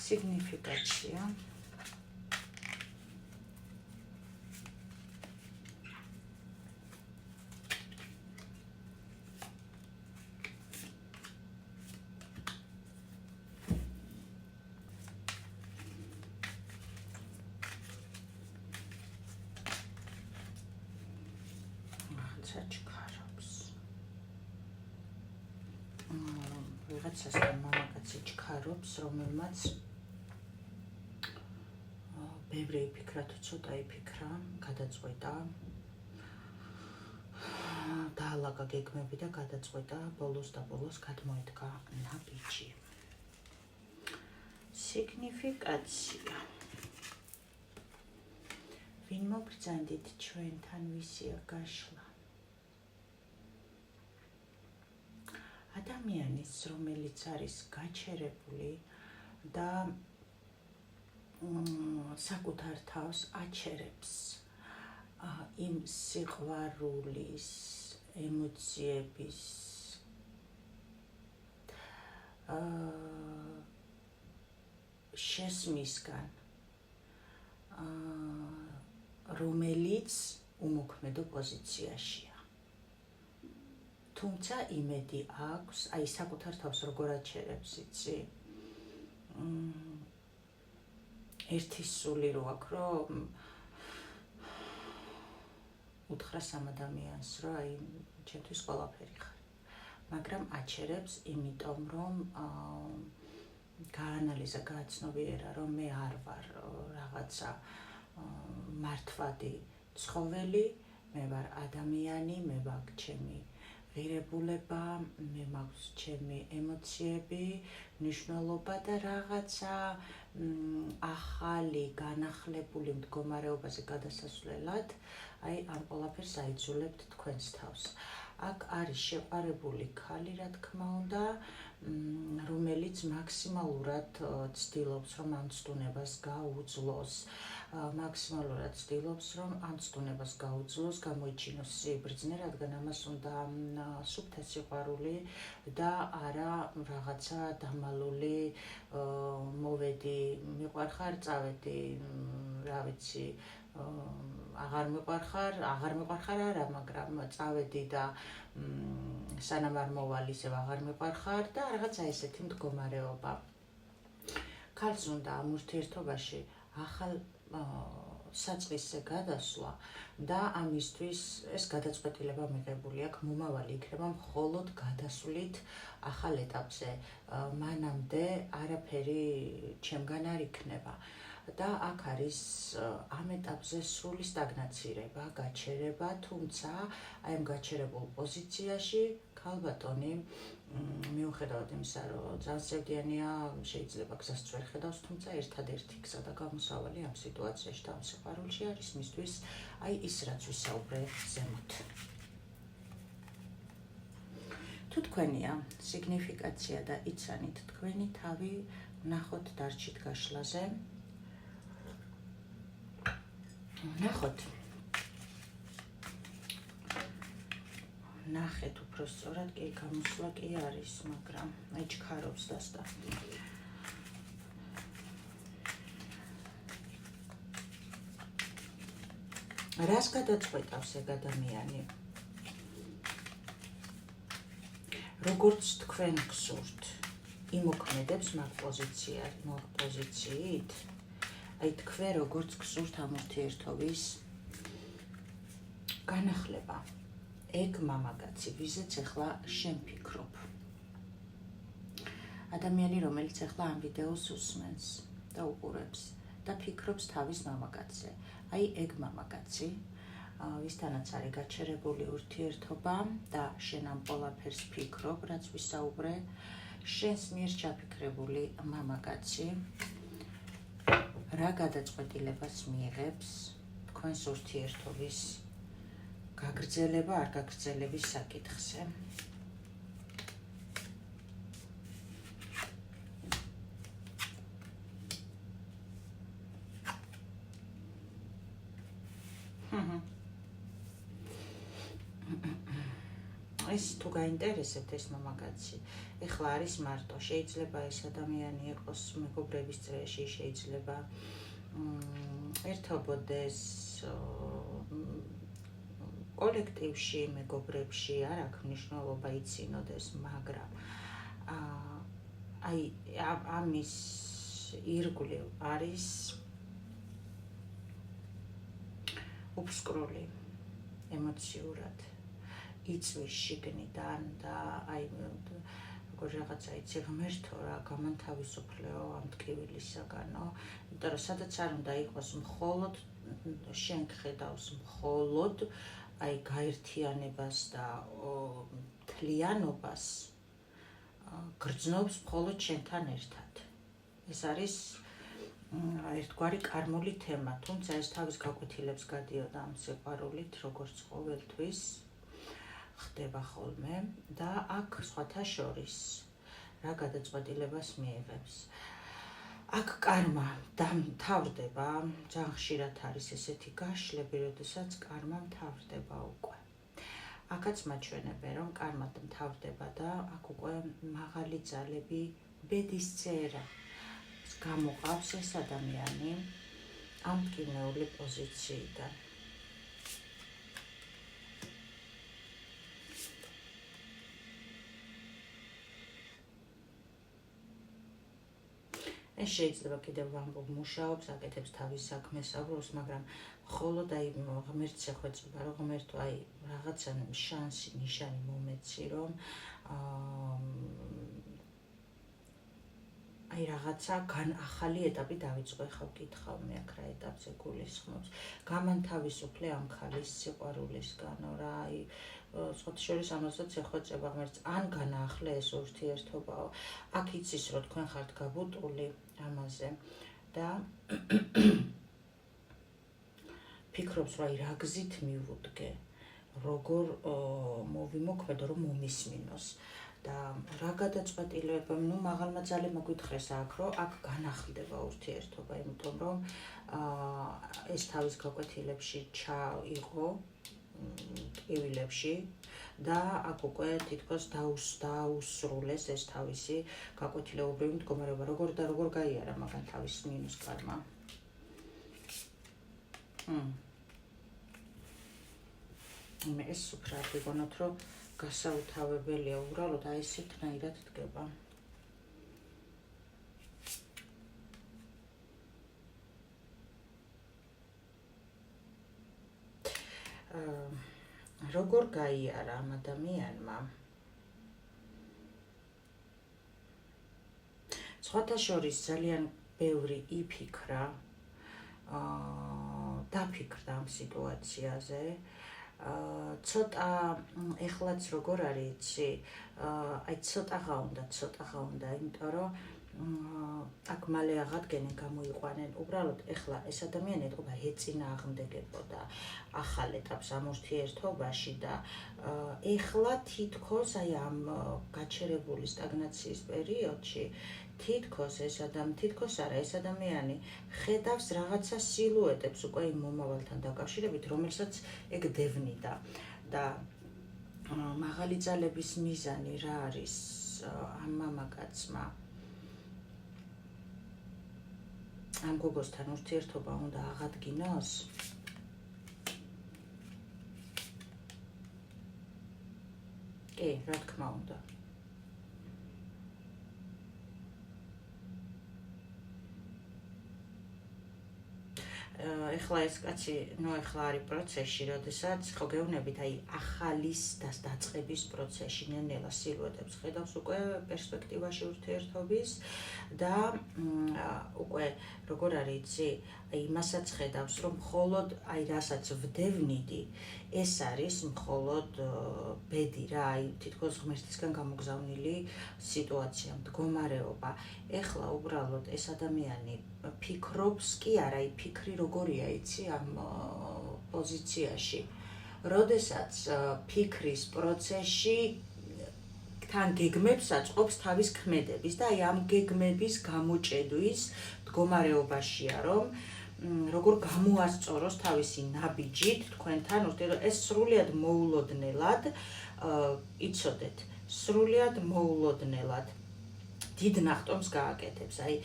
სიგნიფიკაცია. ვიღაცასთან მამაკაცი ჩქარობს, რომელმაც ბევრი იფიქრა თუ ცოტა იფიქრა, გადაწყვეტა, დაალაგა გეგმები და გადაწყვეტა, ბოლოს და ბოლოს გადმოედგა ნაბიჯი. სიგნიფიკაცია. ვინ მოგბრძანდით ჩვენთან, ვისია გაშლა? ადამიანის, რომელიც არის გაჩერებული და საკუთარ თავს აჩერებს იმ სიყვარულის, ემოციების შესმისგან, რომელიც უმოქმედო პოზიციაშია. თუმცა იმედი აქვს, აი საკუთარ თავს როგორ აჩერებს, იცი? ერთი სული რო აქვს, რომ უთხრა სამ ადამიანს, რომ აი ჩემთვის ყველაფერი ხარ. მაგრამ აჩერებს, იმიტომ რომ გაანალიზა, გააცნობიერა, რომ მე არ ვარ რაღაცა მართვადი ცხოველი, მე ვარ ადამიანი, მე მაქვს ჩემი ღირებულება, მე მაქვს ჩემი ემოციები, მნიშვნელობა და რაღაცა ახალი განახლებული მდგომარეობაზე გადასასვლელად, აი ამ ყველაფერს აიძულებთ თქვენს თავს. აქ არის შეყარებული ქალი, რა თქმა უნდა, რომელიც მაქსიმალურად ცდილობს, რომ ამ ცდუნებას გაუძლოს, მაქსიმალურად ცდილობს, რომ ამ ცდუნებას გაუძლოს, გამოიჩინოს სიბრძნე, რადგან ამას უნდა სუფთა სიყვარული და არა რაღაცა დამალული, მოვედი, მიყვარხარ, წავედი, რა ვიცი, აღარ მიყვარხარ არა, მაგრამ წავედი და სანამ არ მოვალ ისევ აღარ მიყვარხარ და რაღაცა ესეთი მდგომარეობა. ქალს უნდა ამ ურთიერთობაში ახალ საწყისზე გადასვლა და ამისთვის ეს გადაწყვეტილება მიღებული აქვს, მომავალი იქნება მხოლოდ გადასვლით ახალ ეტაპზე. მანამდე არაფერი ჩემგან არ იქნება. და აქ არის ამ ეტაპზე სრული სტაგნაცირება, გაჩერება, თუმცა აი ამ გაჩერებულ პოზიციაში ქალბატონი მიუხედავად იმისა, რომ ძალზევდიანია, შეიძლება გზას ვერ ხედავს, თუმცა ერთადერთი გზა და გამოსავალი ამ სიტუაციაში და ამ სიყვარულში არის მისთვის აი ის, რაც ვისაუბრე ზემოთ. თუ თქვენია სიგნიფიკაცია და იცანით თქვენი თავი, ნახოთ დარჩით გაშლაზე. ნახოთ. ნახეთ უფრო სწორად, კი გამოსვლა კი არის, მაგრამ აი ჩქარობს დასტა. რას გადაწყვეტავს ეგ ადამიანი? როგორც თქვენ გსურთ, იმოქმედებს მაგ პოზიციით? აი თქვენ როგორც გსურთ ამ ურთიერთობის განახლება. ეგ მამაკაცი, ვიზეც ახლა შემფიქრობ. ადამიანი, რომელიც ახლა ამ ვიდეოს უსმენს და უყურებს და ფიქრობს თავის მამაკაცზე. აი ეგ მამაკაცი, ვისთანაც არის გაჩერებული ურთიერთობა და შენ ამ ყველაფერს ფიქრობ, რაც ვისაუბრე, შენს მიერ ჩაფიქრებული მამაკაცი რა გადაწყვეტილებას მიიღებს თქვენს ურთიერთობის გაგრძელება, არ გაგრძელების საკითხზე. ეს თუ გაინტერესებთ ეს მამაკაცი, ეხლა არის მარტო, შეიძლება ეს ადამიანი იყოს მეგობრების წრეში, შეიძლება ერთობოდეს კოლექტივში, მეგობრებში, არ აქვს მნიშვნელობა იცინოდეს, მაგრამ აი ამის ირგვლივ არის უფსკრული ემოციურად იწვის შიგნიდან და აი როგორ რაღაცა იცი ღმერთო რა გამანთავისუფლეო ამ ტკივილისაგანო, იმიტომ რომ სადაც არ უნდა იყოს მხოლოდ შენ ხედავს მხოლოდ აი გაერთიანებას და მთლიანობას, გრძნობს მხოლოდ შენთან ერთად. ეს არის ერთგვარი კარმული თემა, თუმცა ეს თავის გაკვეთილებს გადიოდა ამ სიყვარულით, როგორც ყოველთვის ხდება ხოლმე და აქ სხვათა შორის რა გადაწყვეტილებას მიიღებს. აქ კარმა დამთავრდება, ძალიან ხშირად არის ესეთი გაშლები, როდესაც კარმა მთავრდება უკვე. აქაც მაჩვენებენ, რომ კარმა მთავრდება და აქ უკვე მაღალი ძალები, ბედის წერა გამოყავს ეს ადამიანი ამ მტკივნეული პოზიციიდან. ეს შეიძლება კიდევ ვამბობ მუშაობს, აკეთებს თავის საქმეს, აღროს, მაგრამ მხოლოდ აი ღმერთს ეხვეწება, რომ ღმერთო აი რაღაცა შანსი, ნიშანი მომეცი, რომ აი რაღაცა ახალი ეტაპი დავიწყო, ხა ვკითხავ მე აქ რა ეტაპზე გულისხმობს. გამანთავისუფლე ამ ქალის სიყვარულისგანო რა, აი სხვათა შორის ამასაც ეხვეწება ღმერთს, ან განაახლე ეს ურთიერთობაო. აქ იცის, რომ თქვენ ხართ გაბუტული ამაზე და ფიქრობს, რომ აი რა გზით მივუდგე, როგორ მოვიმოქმედო, რომ მომისმინოს. და რა გადაწყვეტილება, მაღალმა ძალებმა გითხრეს აქ, რომ აქ განახლდება ურთიერთობა, იმიტომ რომ ეს თავის გაკვეთილებში იყო ტკივილებში და აქ უკვე თითქოს დაუსრულეს ეს თავისი გაკვეთილებრივი მდგომარეობა, როგორ და როგორ გაიარა მაგან თავის მინუს კარმა. მე ეს უფრო ვიგონოთ, რომ გასაუთავებელია უბრალოდ აი ესეთნაირად დგება. როგორ გაიარა ამ ადამიანმა? სხვათა შორის ძალიან ბევრი იფიქრა, დაფიქრდა ამ სიტუაციაზე. ცოტა ეხლაც როგორ არის იცი, აი ცოტაღა უნდა, იმიტომ რომ აქ მალე აღადგენენ, გამოიყვანენ, უბრალოდ ეხლა ეს ადამიანი ეთყობა ეწინააღმდეგებოდა ახალ ეტაპს ამ ურთიერთობაში და ეხლა თითქოს აი ამ გაჩერებული სტაგნაციის პერიოდში თითქოს არა ეს ადამიანი ხედავს რაღაცა სილუეტებს უკვე იმ მომავალთან დაკავშირებით, რომელსაც ეგ დევნიდა და მაღალი ძალების მიზანი რა არის ამ მამაკაცმა? ამ გოგოსთან ურთიერთობა უნდა აღადგინოს? კი, რა თქმა უნდა. ეხლა ეს კაცი, ეხლა არის პროცესში, როდესაც ხო გეუბნებით, აი ახალის დაწყების პროცესში ნელ-ნელა სილუეტებს ხედავს უკვე პერსპექტივაში ურთიერთობის და უკვე როგორ არის იცი, აი იმასაც ხედავს, რომ მხოლოდ აი რასაც ვდევნიდი, ეს არის მხოლოდ ბედი რა, აი თითქოს ღმერთისგან გამოგზავნილი სიტუაცია, მდგომარეობა. ეხლა უბრალოდ ეს ადამიანი ფიქრობს კი არა, აი ფიქრი როგორია იცი ამ პოზიციაში. როდესაც ფიქრის პროცესში თან გეგმებს აწყობს თავის ქმედების და აი ამ გეგმების გამოჭედვის მდგომარეობაშია, რომ როგორ გამოასწოროს თავისი ნაბიჯით თქვენთან ურთიერო ეს სრულიად მოულოდნელად იცოდეთ სრულიად მოულოდნელად დიდ ნახტომს გააკეთებს აი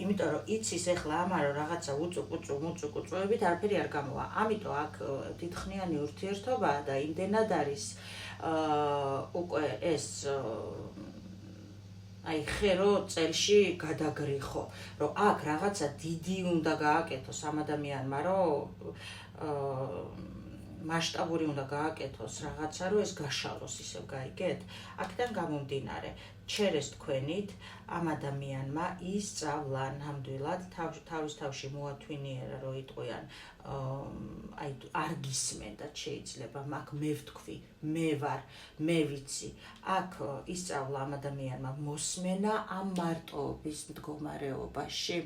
იმიტომ რომ იცის ეხლა ამან რომ რაღაცა უწუწუებით არაფერი არ გამოვა ამიტომ აქ დიდხნიანი ურთიერთობაა და იმდენად არის უკვე ეს აი ხერო წელში გადაგრიხო რომ აქ რაღაცა დიდი უნდა გააკეთოს ამ ადამიანმა რომ მასშტაბური უნდა გააკეთოს რაღაცა რომ ეს გაშალოს ისევ გაიგეთ აქედან გამომდინარე ჩერეს თქვენით ამ ადამიანმა ისწავლა ნამდვილად თავის თავში მოათვინიერა რომ იტყვიან აი არ გისმენდათ შეიძლება მაგ მე ვთქვი მე ვარ მე ვიცი აქ ისწავლა ამ ადამიანმა მოსმენა ამ მარტოობის მდგომარეობაში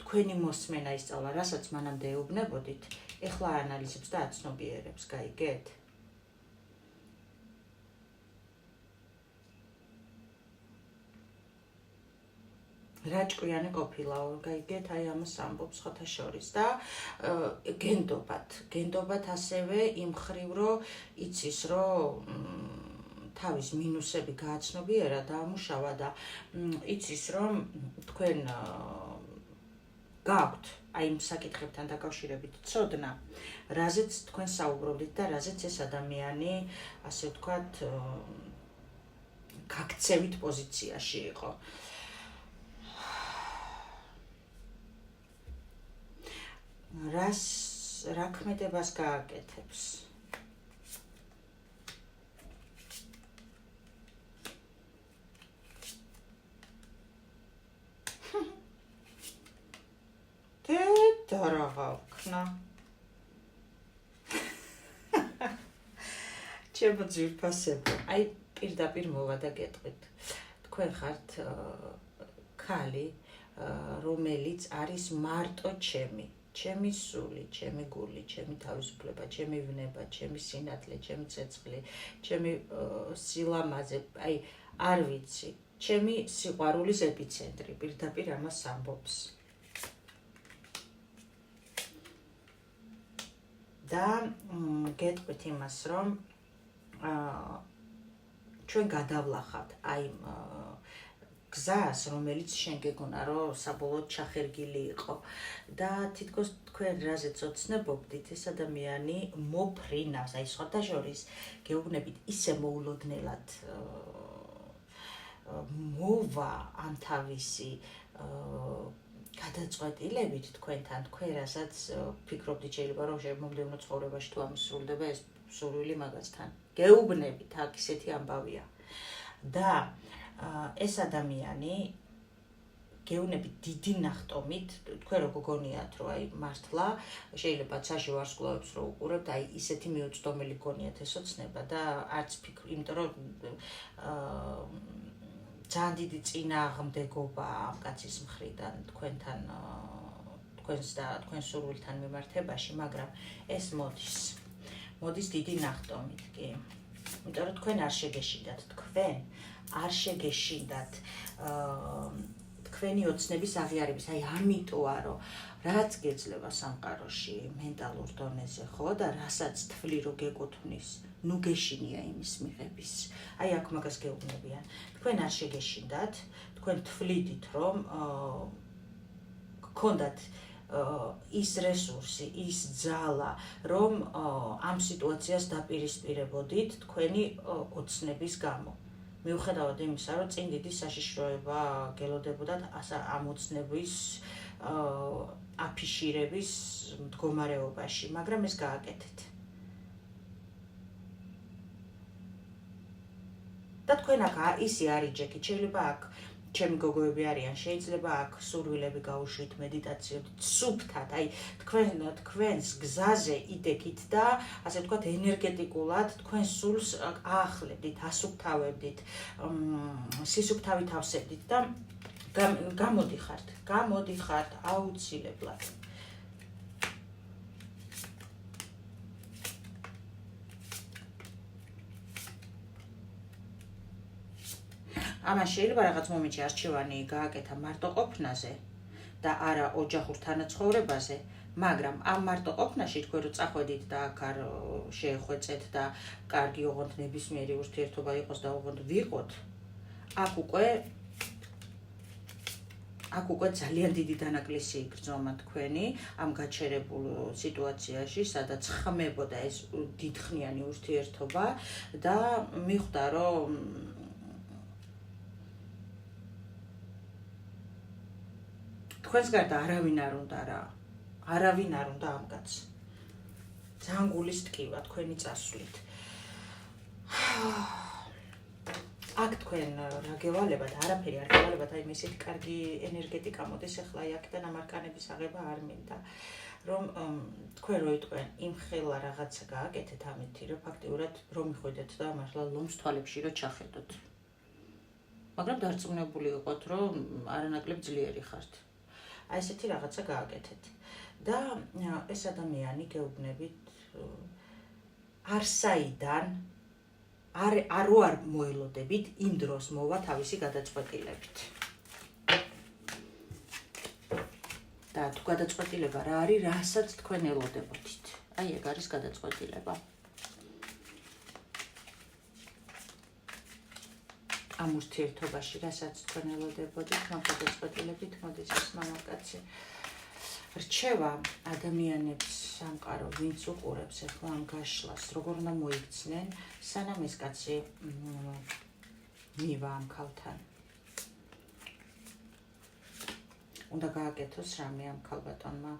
თქვენი მოსმენა ისწავლა რასაც მანამდე ეუბნებოდით ეხლა ანალიზებს და აცნობიერებს გაიგეთ რა ჭკვიანი ყოფილა გაიგეთ აი ამას ამბობს ხოთა შორის და გენდობათ ასევე იმ ხრივ რომ იცის რომ თავის მინუსები გააცნობიერა და ამუშავა და იცის რომ თქვენ გაქვთ აი იმ საკითხებთან დაკავშირებით ცოდნა რაზეც თქვენ საუბრობდით და რაზეც ეს ადამიანი ასე ვთქვათ გაქცევით პოზიციაში იყო რა ქმედებას გააკეთებს და რა ვქნა ჩემო ძვირფასებო აი პირდაპირ მოვა და გეტყვით თქვენ ხართ ქალი რომელიც არის მარტო ჩემი სული, ჩემი გული, ჩემი თავისუფლება, ჩემი ვნება, ჩემი სინათლე, ჩემი ცეცხლი, ჩემი სილამაზე, აი არ ვიცი, ჩემი სიყვარულის ეპიცენტრი, პირდაპირ ამას ამბობს. და გეტყვით იმას, რომ ჩვენ გადავლახავთ აი გზას, რომელიც შენ გეგონა, რომ საბოლოოდ ჩახერგილი იყო და თითქოს თქვენ რაზეც ოცნებობდით, ეს ადამიანი მოფრინავს, აი სხვათა შორის გეუბნებით ისე მოულოდნელად მოვა ამ თავისი გადაწყვეტილებით თქვენთან, თქვენ რასაც ფიქრობდით შეიძლება რომ მომდევნო ცხოვრებაში თუ ამის სრულდება ეს სურვილი მაგასთან. გეუბნებით, აქ ისეთი ამბავია. და ეს ადამიანი გეუბნებით დიდი ნახტომით, თქვენ რო გგონიათ რომ აი მართლა შეიძლება ცაში ვარსკვლავებს რო უყურებთ, აი ისეთი მიუწვდომელი გგონიათ ეს ოცნება და არც ფიქრი, იმიტომ რომ ძალიან დიდი წინააღმდეგობა ამ კაცის მხრიდან თქვენთან თქვენს და თქვენ სურვილთან მიმართებაში, მაგრამ ეს მოდის დიდი ნახტომით კი. იმიტომ რომ თქვენ არ შეგეშინდათ, თქვენ არ შეგეშინდათ თქვენი ოცნების აღიარების, აი ამიტოა რომ რაც გეძლება სამყაროში მენტალურ დონეზე, ხო და რასაც თვლი რომ გეკუთვნის, ნუ გეშინია იმის მიღების. აი აქ მაგას გეუბნებიან. თქვენ არ შეგეშინდათ, თქვენ თვლიდით რომ გქონდათ ის რესურსი, ის ძალა, რომ ამ სიტუაციას დაპირისპირებოდით თქვენი ოცნების გამო. მიუხედავად იმისა, რომ წინ დიდი საშიშროება გელოდებოდათ ამ ოცნების აფიშირების მდგომარეობაში, მაგრამ ეს გააკეთეთ. და თქვენ აქ ისი არ იჯექით, შეიძლება აქ ჩემი გოგოები არიან, შეიძლება აქ სურვილები გაუშვით, მედიტაციებით, სუფთად, აი თქვენს გზაზე იდექით და ასე ვთქვათ ენერგეტიკულად თქვენ სულს აახლებდით, ასუფთავებდით, სისუფთავით ავსებდით და გამოდიხართ აუცილებლად. ამან შეიძლება რაღაც მომენტში არჩევანი გააკეთა მარტოყოფნაზე და არა ოჯახურ თანაცხოვრებაზე, მაგრამ ამ მარტო ყოფნაში თქვენ რო წახვედით და აქ არ შეეხვეწეთ და კარგი ოღონდ ნებისმიერი ურთიერთობა იყოს და ოღონდ ვიყოთ, აქ უკვე ძალიან დიდი დანაკლისი იგრძნობა თქვენი ამ გაჩერებულ სიტუაციაში, სადაც ხმებოდა ეს დიდხნიანი ურთიერთობა და მიხვდა, რომ თქვენს გარდა არავინ არ უნდა რა, არავინ არ უნდა ამ კაცს. ძალიან გულის ტკივა თქვენი წასვლით. აქ თქვენ რა გევალებათ, არაფერი არ გევალებათ, აი ესეთი კარგი ენერგეტიკა მოდის ახლა აქედან ამ არკანების აღება არ მინდა. რომ თქვენ რო იტყვენ იმ ხელა რაღაცა გააკეთეთ ამითი, რომ ფაქტიურად რომ მიხვიდეთ და მართლა ლომს თვალებში რო ჩახედოთ. მაგრამ დარწმუნებული იყოთ, რომ არანაკლებ ძლიერი ხართ. აი ესეთი რაღაცა გააკეთეთ. და ეს ადამიანი გეუბნებით არსაიდან არ მოელოდებით იმ დროს მოვა თავისი გადაწყვეტილებით. და თუ გადაწყვეტილება რა არის, რასაც თქვენ ელოდებოდით. აი ეგ არის გადაწყვეტილება. ამ ურთიერთობაში რასაც თქვენ ელოდებოდით, ამ გადაწყვეტილებით მოდის ეს მამაკაცი. რჩევა ადამიანებს სამყარო, ვინც უყურებს ახლა ამ გაშლას, როგორ უნდა მოიქცნენ, სანამ ეს კაცი მივა ამ ქალთან. უნდა გააკეთოს რამე ამ ქალბატონმა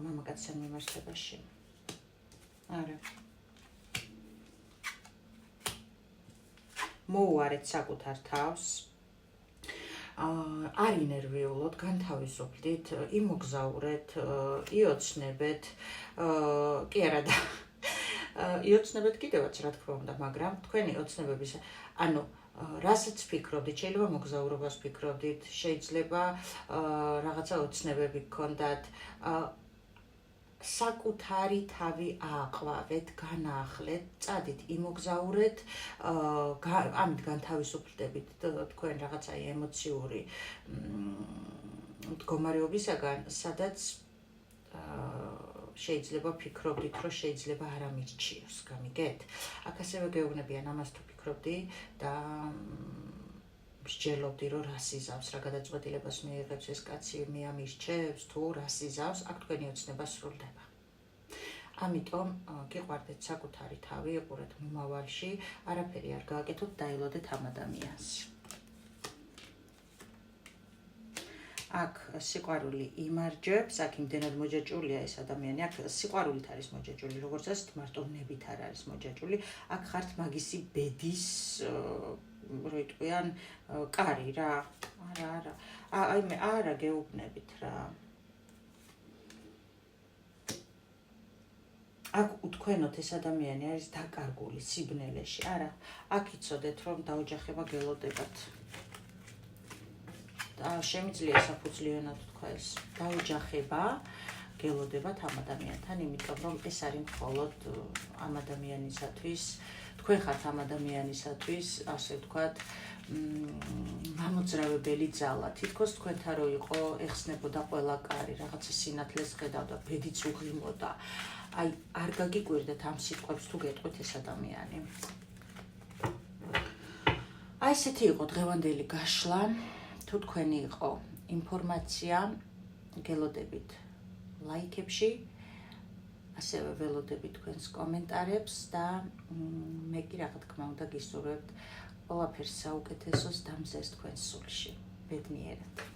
მამაკაცთან მიმართებაში. არა. მოუარეთ საკუთარ თავს. არ ინერვიულოთ, განთავისუფლდით, იმოგზაურეთ, იოცნებეთ, კი არა და იოცნებეთ კიდევაც რა თქმა უნდა, მაგრამ თქვენი ოცნებების, ანუ რასაც ფიქრობდით, შეიძლება მოგზაურობას ფიქრობდით, შეიძლება რაღაცა ოცნებები გქონდათ, საკუთარი თავი ააყვავეთ, განაახლეთ, წადით, იმოგზაურეთ, ამით განთავისუფლდებით თქვენ რაღაცა ემოციური მდგომარეობისაგან, სადაც შეიძლება ფიქრობდით, რომ შეიძლება არ ამირჩიოს, გამიგეთ? აქ ასევე გეუბნებიან ამას თუ ფიქრობდი და მსჯელობდი, რომ რას იზავს, რა გადაწყვეტილებას მიიღებს ეს კაცი, მე ამირჩევს თუ რას იზავს, აქ თქვენი ოცნება სრულდება. ამიტომ გიყვარდეთ საკუთარი თავი, იყურეთ მომავალში, არაფერი არ გააკეთოთ, დაელოდეთ ამ ადამიანს. აქ სიყვარული იმარჯვებს, აქ იმდენად მოჯაჭვულია ეს ადამიანი, აქ სიყვარულით არის მოჯაჭვული, როგორც ასეთ მარტოვნებით არ არის მოჯაჭვული, აქ ხართ მაგისი ბედის რო იტყვიან კარი რა. არა. აი მე არა გეუბნებით რა. აქ უთქვენოთ ეს ადამიანი არის დაკარგული სიბნელეში. არა, აქ იცოდეთ რომ დაოჯახება გელოდებათ. და შემიძლია საფუძვლიანად თქვა ეს. დაოჯახება გელოდებათ ამ ადამიანთან, იმიტომ რომ ეს არის მხოლოდ ამ ადამიანისათვის, თქვენ ხართ ამ ადამიანისათვის, ასე ვთქვათ, მამოძრავებელი ძალა. თითქოს თქვენთან რო იყო, ეხსნებოდა ყველა კარი, რაღაცა სინათლეს ხედავდა, ბედიც უღიმოდა. აი, არ გაგიკვირდეთ ამ სიტყვებს თუ გეტყვით ეს ადამიანი. აი, ესეთი იყო დღევანდელი გაშლა. თუ თქვენი იყო ინფორმაცია, გელოდებით ლაიქებში, ასევე ველოდებით თქვენს კომენტარებს და მე კი რა თქმა უნდა გისურვებთ ყველაფერს საუკეთესოს და მზეს თქვენს სულში. ბედნიერად.